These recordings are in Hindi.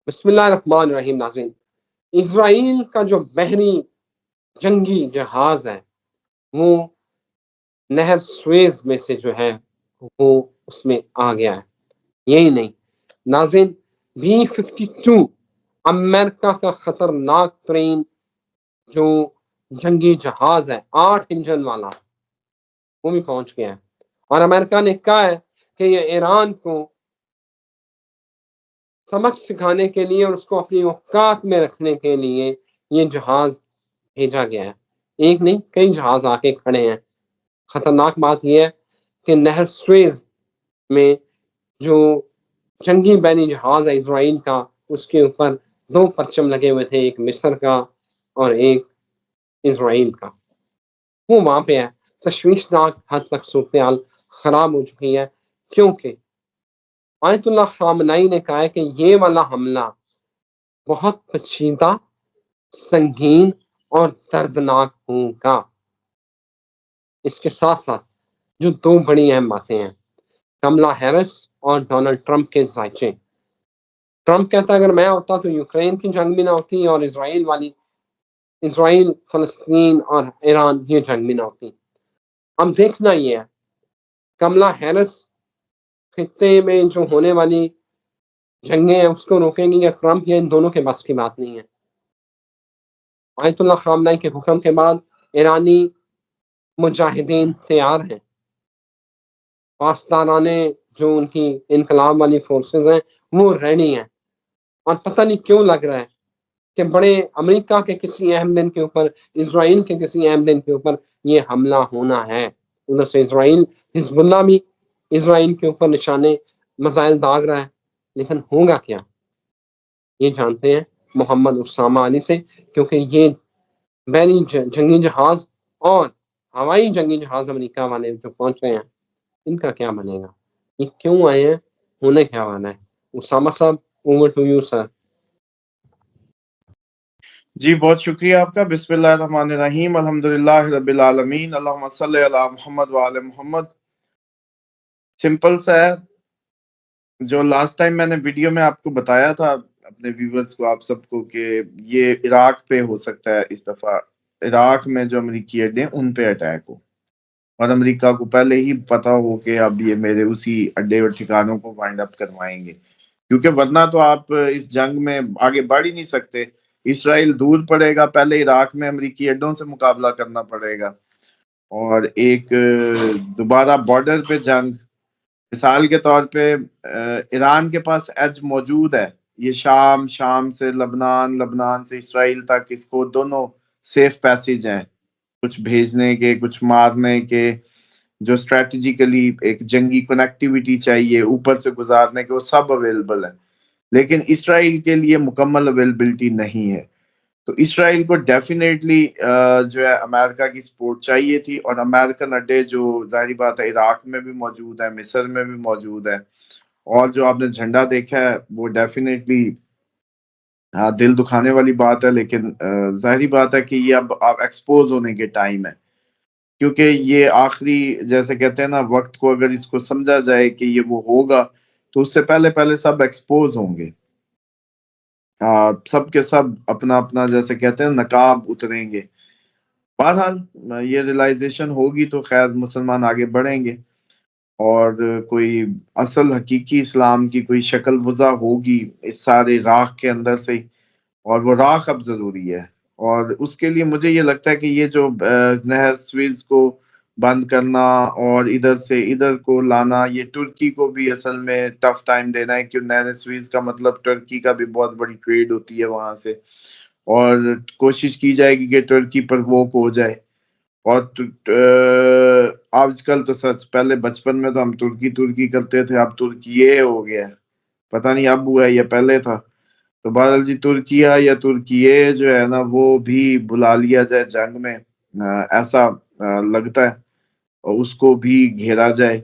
बिस्मिल्लाहिर्रहमानिर्रहीम। नाज़रीन, इजराइल का जो बहरी जंगी जहाज है वो नहर स्वेज में से जो है वो उसमें आ गया है। यही नहीं नाज़रीन, B-52 अमेरिका का खतरनाक तरीन जो जंगी जहाज है 8 इंजन वाला, वो भी पहुंच गया है। और अमेरिका ने कहा है कि ये ईरान को सबक सिखाने के लिए और उसको अपनी औकात में रखने के लिए ये जहाज भेजा गया है। एक नहीं, कई जहाज आके खड़े हैं। खतरनाक बात यह है कि नहर स्वेज में जो जंगी बैनी जहाज है इजराइल का, उसके ऊपर 2 परचम लगे हुए थे, एक मिस्र का और एक इजराइल का। वो वहां पे है। तशवीशनाक हद तक सूरत-ए-हाल खराब हो चुकी है, क्योंकि आयतुल्लाह खामनई ने कहा है कि ये वाला हमला बहुत पेचीदा, संगीन और दर्दनाक होगा। इसके साथ साथ जो 2 बड़ी अहम बातें हैं, कमला हैरिस और डोनाल्ड ट्रंप के जायचे। ट्रंप कहता है अगर मैं होता तो यूक्रेन की जंग भी ना होती और इजराइल, फलस्तीन और ईरान ये जंग भी ना होती। अब देखना ये है, कमला हैरिस खित्ते में जो होने वाली जंगें हैं उसको रोकेंगी या ट्रंप, या इन दोनों के बस की बात नहीं है। आयतुल्लाह खामनई के हुक्म के बाद ईरानी मुजाहिदीन तैयार हैं। पासदाराने जो उनकी इनकलाब वाली फोर्सेस हैं वो रेडी हैं। और पता नहीं क्यों लग रहा है कि बड़े अमेरिका के किसी अहम दिन के ऊपर, इजराइल के किसी अहम दिन के ऊपर ये हमला होना है। उधर से इजराइल, हिजबुल्लाह भी इजराइल के ऊपर निशाने मिसाइल दाग रहा है। लेकिन होगा क्या, ये जानते हैं मोहम्मद उसामा अली से, क्योंकि ये बैरी जंगी जहाज और हवाई जंगी जहाज अमेरिका वाले जो पहुंच रहे हैं, इनका क्या बनेगा, ये क्यों आए हैं, होने क्या वाला है। उसामा साहब, ओवर टू यू सर। जी बहुत शुक्रिया आपका। बिस्मिल्लाहिर्रहमानिर्रहीम, अल्हम्दुलिल्लाह रब्बिल आलमीन, अल्लाहुम्मा सल्ली अला मुहम्मद व आले मुहम्मद। सिंपल सा है, जो लास्ट टाइम मैंने वीडियो में आपको बताया था अपने व्यूवर्स को, आप सबको, कि ये इराक पे हो सकता है इस दफा, इराक में जो अमेरिकी अड्डे हैं उन पे अटैक हो, और अमेरिका को पहले ही पता हो कि अब ये मेरे उसी अड्डे और ठिकानों को वाइंड अप करवाएंगे, क्योंकि वरना तो आप इस जंग में आगे बढ़ ही नहीं सकते। इसराइल दूर पड़ेगा, पहले इराक में अमेरिकी अड्डों से मुकाबला करना पड़ेगा, और एक दोबारा बॉर्डर पे जंग। मिसाल के तौर पे ईरान के पास एज मौजूद है, ये शाम से लबनान, लबनान से इसराइल तक, इसको दोनों सेफ पैसेज हैं, कुछ भेजने के, कुछ मारने के, जो स्ट्रेटेजिकली एक जंगी कनेक्टिविटी चाहिए ऊपर से गुजारने के, वो सब अवेलेबल है। लेकिन इसराइल के लिए मुकम्मल अवेलेबिलिटी नहीं है। तो इसराइल को डेफिनेटली जो है अमेरिका की सपोर्ट चाहिए थी, और अमेरिकन अड्डे जो जाहिर बात है इराक में भी मौजूद है, मिस्र में भी मौजूद है, और जो आपने झंडा देखा है वो डेफिनेटली दिल दुखाने वाली बात है। लेकिन जाहिर बात है कि ये अब एक्सपोज होने के टाइम है, क्योंकि ये आखिरी, जैसे कहते हैं ना, वक्त को अगर इसको समझा जाए कि ये वो होगा, तो उससे पहले पहले सब एक्सपोज होंगे। सब के सब अपना अपना, जैसे कहते हैं, नकाब उतरेंगे। बहरहाल ये रियलाइजेशन होगी तो खैर मुसलमान आगे बढ़ेंगे, और कोई असल हकीकी इस्लाम की कोई शक्ल वज़ा होगी इस सारे राख के अंदर से ही, और वो राख अब जरूरी है। और उसके लिए मुझे ये लगता है कि ये जो नहर स्विज को बंद करना और इधर से इधर को लाना, ये तुर्की को भी असल में टफ टाइम देना है, क्योंकि नहर स्विज का मतलब तुर्की का भी बहुत बड़ी ट्रेड होती है वहां से, और कोशिश की जाएगी कि तुर्की पर वोक हो जाए। और आजकल तो सच, पहले बचपन में तो हम तुर्की तुर्की करते थे, अब तुर्की ये हो गया है, पता नहीं अब हुआ है या पहले था। तो बहरहाल जी, तुर्किया या तुर्कीये जो है ना, वो भी बुला लिया जाए जंग में, ऐसा लगता है, और उसको भी घेरा जाए।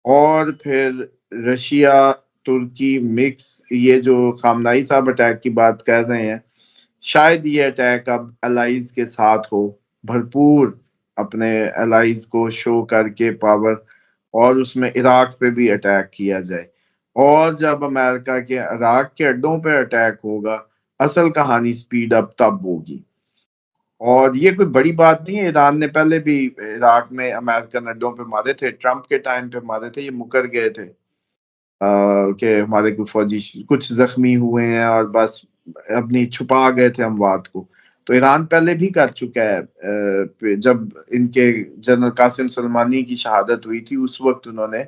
और फिर रशिया तुर्की मिक्स, ये जो खामनाई साहब अटैक की बात कर रहे हैं, शायद ये अटैक अब अलाइज के साथ हो, भरपूर अपने अलाइज को शो करके पावर, और उसमें इराक पे भी अटैक किया जाए। और जब अमेरिका के इराक के अड्डों पे अटैक होगा, असल कहानी स्पीड अप तब होगी। और ये कोई बड़ी बात नहीं है, ईरान ने पहले भी इराक में अमेरिकन अड्डों पे मारे थे, ट्रंप के टाइम पे मारे थे, ये मुकर गए थे कि हमारे कुछ फौजी कुछ जख्मी हुए हैं और बस अपनी छुपा गए थे अमवात को। तो ईरान पहले भी कर चुका है, जब इनके जनरल कासिम सुलेमानी की शहादत हुई थी उस वक्त उन्होंने,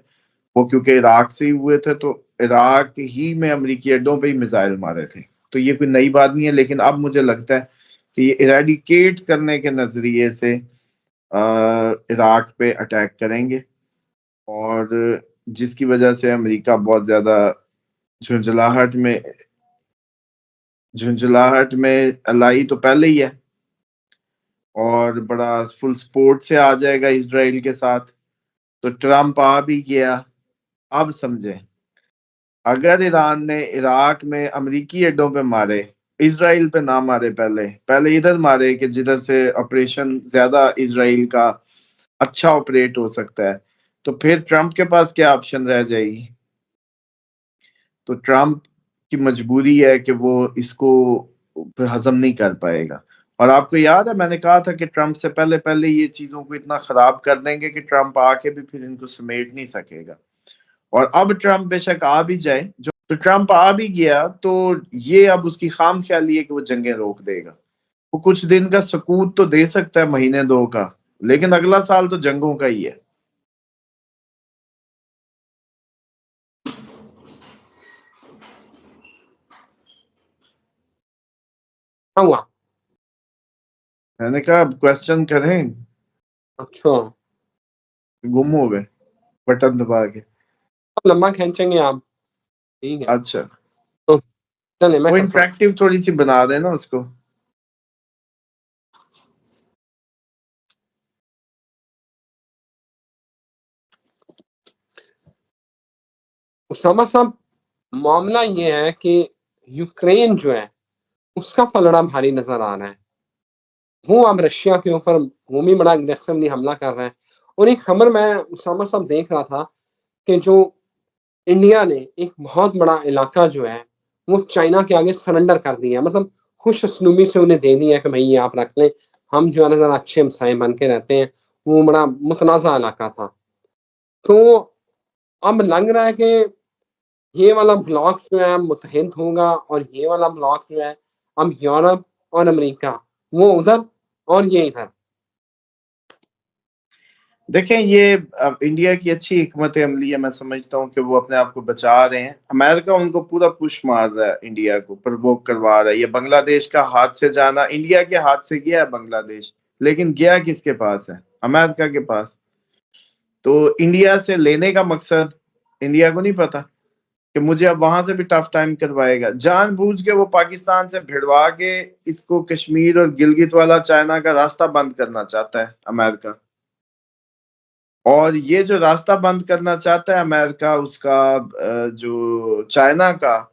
वो क्योंकि इराक से ही हुए थे, तो इराक ही में अमेरिकी अड्डों पे ही मिसाइल मारे थे। तो ये कोई नई बात नहीं है, लेकिन अब मुझे लगता है कि ये इरेडिकेट करने के नजरिए से इराक पे अटैक करेंगे, और जिसकी वजह से अमेरिका बहुत ज्यादा झुंझलाहट में झुंझलाहट में लाई तो पहले ही है, और बड़ा फुल सपोर्ट से आ जाएगा इसराइल के साथ। तो ट्रम्प आ भी गया। अब समझे, अगर ईरान ने इराक में अमेरिकी अड्डों पे मारे, इसराइल पे ना मारे, पहले पहले इधर मारे कि जिधर से ऑपरेशन ज्यादा इसराइल का अच्छा ऑपरेट हो सकता है, तो फिर ट्रम्प के पास क्या ऑप्शन रह जाएगी? तो ट्रम्प की मजबूरी है कि वो इसको फिर हजम नहीं कर पाएगा। और आपको याद है मैंने कहा था कि ट्रम्प से पहले पहले ये चीजों को इतना खराब कर देंगे कि ट्रम्प आके भी फिर इनको समेट नहीं सकेगा। और अब ट्रम्प बेशक आ भी जाए, जो तो ट्रम्प आ भी गया, तो ये अब उसकी खाम ख्याली है कि वो जंगें रोक देगा। वो कुछ दिन का सकूत तो दे सकता है, महीने दो का, लेकिन अगला साल तो जंगों का ही है। क्या हुआ? मैंने कहा क्वेश्चन करें, अच्छा, गुम हो गए बटन दबा के। अब लंबा खींचेंगे आप? ठीक है, अच्छा, तो चलिए मैं वो करता हूँ। इंटरेक्टिव थोड़ी सी बना देना उसको। उसामा साहब, मामला ये है कि यूक्रेन जो है उसका पलड़ा भारी नजर आ रहा है। वो अब रशिया के ऊपर वो भी बड़ा अग्रेसिवली हमला कर रहा है। और एक खबर मैं उसामा साहब देख रहा था कि जो इंडिया ने एक बहुत बड़ा इलाका जो है वो चाइना के आगे सरेंडर कर दिया, मतलब खुश असलूबी से उन्हें दे दिया कि भाई ये आप रख लें, हम जो है ना जरा अच्छे हमसाए बन के रहते हैं। वो बड़ा मुतनाज़ा इलाका था। तो अब लग रहा है कि ये वाला ब्लॉक जो है मुत्तहिद होगा और ये वाला ब्लॉक जो है अब यूरोप और अमेरिका, वो उधर और ये इधर। देखें, ये अब इंडिया की अच्छी हिकमत अमली है, मैं समझता हूँ कि वो अपने आप को बचा रहे हैं। अमेरिका उनको पूरा पुश मार रहा है, इंडिया को प्रवोक करवा रहा है। ये बांग्लादेश का हाथ से जाना, इंडिया के हाथ से गया है बांग्लादेश, लेकिन गया किसके पास है? अमेरिका के पास। तो इंडिया से लेने का मकसद इंडिया को नहीं पता कि मुझे अब वहां से भी टफ टाइम करवाएगा। जानबूझ के वो पाकिस्तान से भिड़वा के इसको कश्मीर और गिलगित वाला चाइना का रास्ता बंद करना चाहता है अमेरिका। और ये जो रास्ता बंद करना चाहता है अमेरिका, उसका जो चाइना का,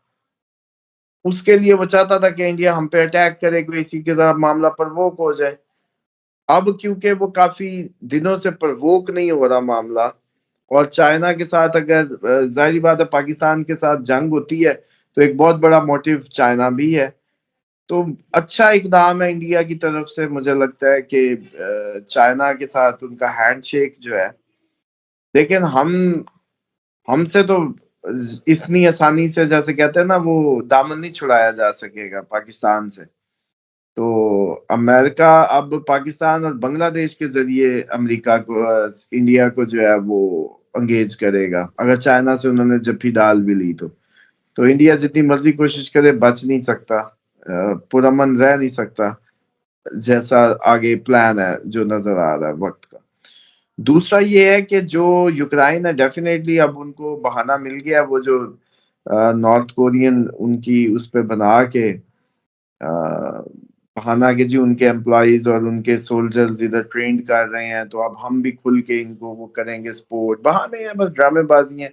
उसके लिए वो चाहता था कि इंडिया हम पे अटैक करे, कोई इसी के साथ मामला प्रवोक हो जाए। अब क्योंकि वो काफी दिनों से प्रवोक नहीं हो रहा मामला, और चाइना के साथ अगर जाहिर बात है पाकिस्तान के साथ जंग होती है, तो एक बहुत बड़ा मोटिव चाइना भी है। तो अच्छा इकदाम है इंडिया की तरफ से, मुझे लगता है कि चाइना के साथ उनका हैंडशेक जो है। लेकिन हमसे तो इतनी आसानी से, जैसे कहते हैं ना, वो दामन नहीं छुड़ाया जा सकेगा पाकिस्तान से। तो अमेरिका अब पाकिस्तान और बांग्लादेश के जरिए अमेरिका को, इंडिया को जो है वो अंगेज करेगा। अगर चाइना से उन्होंने जफ्फी डाल भी ली, तो इंडिया जितनी मर्जी कोशिश करे बच नहीं सकता, पुरअमन रह नहीं सकता, जैसा आगे प्लान है जो नजर आ रहा है वक्त का। दूसरा ये है कि जो यूक्रेन है, डेफिनेटली अब उनको बहाना मिल गया, वो जो नॉर्थ कोरियन उनकी उस पे बना के बहाना कि जी उनके एम्प्लॉइज और उनके सोल्जर्स इधर ट्रेंड कर रहे हैं, तो अब हम भी खुल के इनको वो करेंगे सपोर्ट। बहाने हैं, बस ड्रामेबाजी है।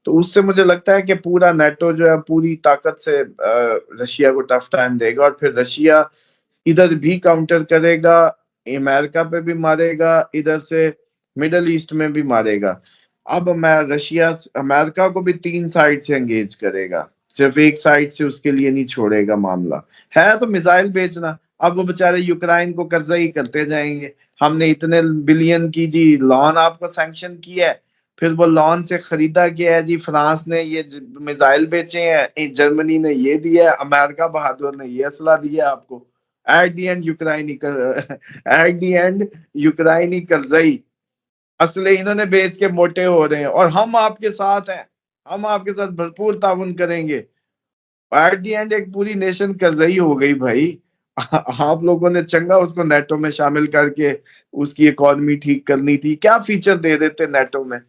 तो उससे मुझे लगता है कि पूरा नेटो जो है पूरी ताकत से रशिया को टफ टाइम देगा, और फिर रशिया इधर भी काउंटर करेगा, अमेरिका पे भी मारेगा, इधर से मिडल ईस्ट में भी मारेगा। अब रशिया अमेरिका को भी 3 साइड से एंगेज करेगा, सिर्फ एक साइड से उसके लिए नहीं छोड़ेगा मामला। है तो मिसाइल बेचना, अब वो बेचारे यूक्रेन को कर्जा ही करते जाएंगे। हमने इतने बिलियन की जी लोन आपको सैंक्शन किया है, फिर वो लोन से खरीदा गया है जी, फ्रांस ने ये मिसाइल बेचे हैं, जर्मनी ने ये दिया है, अमेरिका बहादुर ने ये असला दिया आपको। एट दी एंड यूक्राइनी कर्जई असले इन्होंने बेच के मोटे हो रहे हैं, और हम आपके साथ हैं, हम आपके साथ भरपूर ताउन करेंगे। एट दी एंड एक पूरी नेशन कर्जई हो गई भाई। आप लोगों ने चंगा उसको नेटो में शामिल करके उसकी इकोनॉमी ठीक करनी थी, क्या फीचर दे देते नेटो में।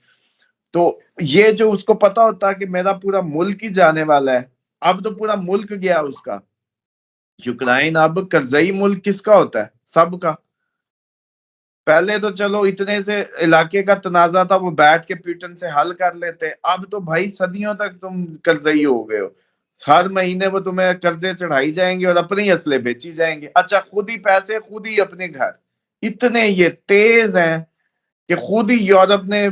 तो ये जो उसको पता होता कि मेरा पूरा मुल्क ही जाने वाला है, अब तो पूरा मुल्क गया उसका। यूक्रेन अब कर्जई मुल्क किसका होता है? सबका। पहले तो चलो इतने से इलाके का तनाजा था, वो बैठ के पीटन से हल कर लेते, अब तो भाई सदियों तक तुम कर्जई हो गए हो। हर महीने वो तुम्हें कर्जे चढ़ाई जाएंगे और अपने ही असले बेची जाएंगे। अच्छा, खुद ही पैसे, खुद ही अपने घर। इतने ये तेज हैं कि खुद ही यूरोप ने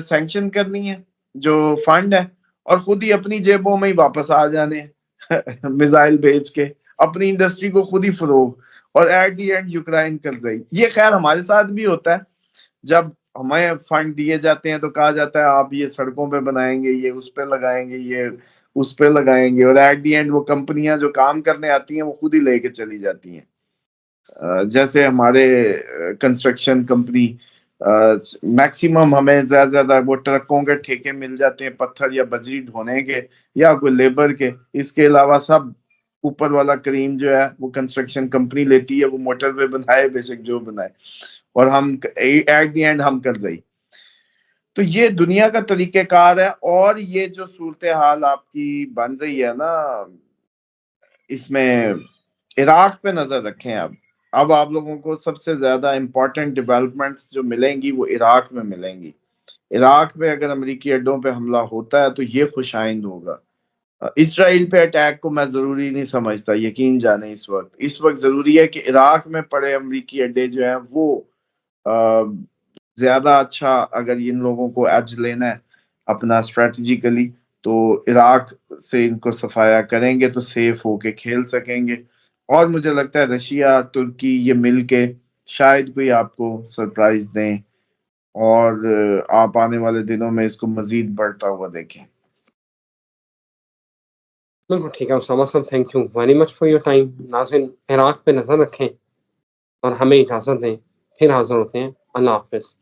सैंक्शन करनी है जो फंड है, और खुद ही अपनी जेबों में ही वापस आ जाने हैं मिसाइल भेज के, अपनी इंडस्ट्री को खुद ही फरोग। और एट दी एंड यूक्रेन कर्जई। ये खैर हमारे साथ भी होता है, जब हमें फंड दिए जाते हैं तो कहा जाता है आप ये सड़कों पे बनाएंगे, ये उस पे लगाएंगे, ये उस पे लगाएंगे, और एट दी एंड वो कंपनियां जो काम करने आती हैं वो खुद ही लेके चली जाती हैं। जैसे हमारे कंस्ट्रक्शन कंपनी, मैक्सिमम हमें ज्यादा वो ट्रकों के ठेके मिल जाते हैं, पत्थर या बजरी ढोने के या कोई लेबर के। इसके अलावा सब ऊपर वाला क्रीम जो है वो कंस्ट्रक्शन कंपनी लेती है, वो मोटरवे बनाए बेशक जो बनाए, और हम एट द एंड हम कर जाए। तो ये दुनिया का तरीकेकार है। और ये जो सूरत हाल आपकी बन रही है ना, इसमें इराक पे नजर रखें। अब आप लोगों को सबसे ज्यादा इंपॉर्टेंट डेवलपमेंट्स जो मिलेंगी वो इराक में मिलेंगी। इराक में अगर अमेरिकी अड्डों पे हमला होता है तो ये खुशाइंद होगा। इसराइल पे अटैक को मैं जरूरी नहीं समझता, यकीन जाने इस वक्त जरूरी है कि इराक में पड़े अमेरिकी अड्डे जो हैं वो ज्यादा अच्छा, अगर इन लोगों को एज लेना है अपना स्ट्रेटजिकली, तो इराक से इनको सफाया करेंगे तो सेफ होके खेल सकेंगे। और मुझे लगता है रशिया तुर्की ये मिलके शायद कोई आपको सरप्राइज दें, और आप आने वाले दिनों में इसको मजीद बढ़ता हुआ देखें। बिल्कुल ठीक है उसामा साहब, thank you very much for your time. नाज़रीन, इराक पे नज़र रखें और हमें इजाज़त दें, फिर हाज़िर होते हैं। अल्लाह हाफ़िज़।